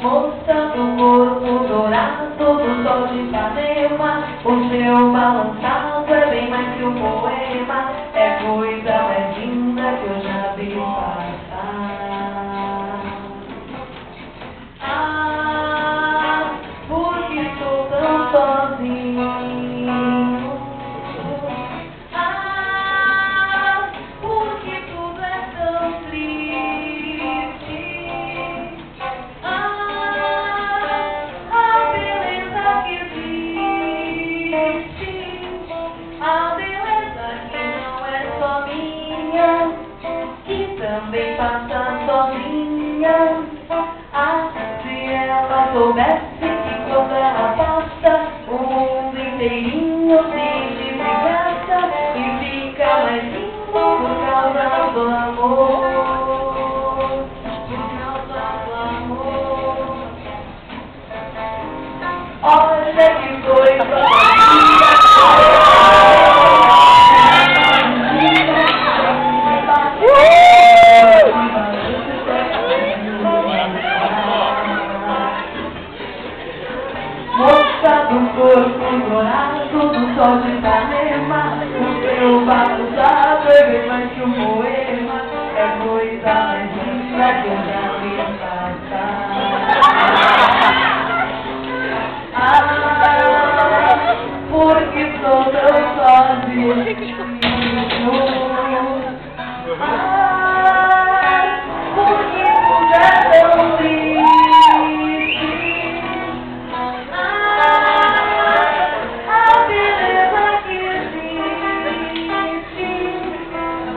Moça do corpo dourado do sol de Ipanema, o seu balançado é bem mais que um poema, é coisa mais linda que eu já vi passar. Ah, porque estou tão sozinho. Ah, porque tudo é tão triste. A beleza que existe, a beleza que não é só minha, que também passa sozinha. Ah, se ela soubesse que quando ela passa, o mundo inteirinho se desgraça e fica mais lindo por causa do amor. Por causa do amor. Olha que coisa moça do corpo dourado do sol de Ipanema, o seu balançado é bem mais que um poema, é coisa mais linda que eu já vi passar. Ah, porque sou tão sozinho. Ah, porque tudo é tão triste.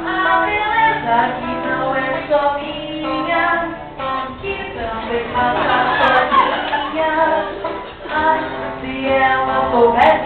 A beleza que não é só minha, que também passa sozinha. Ah, se ela soubesse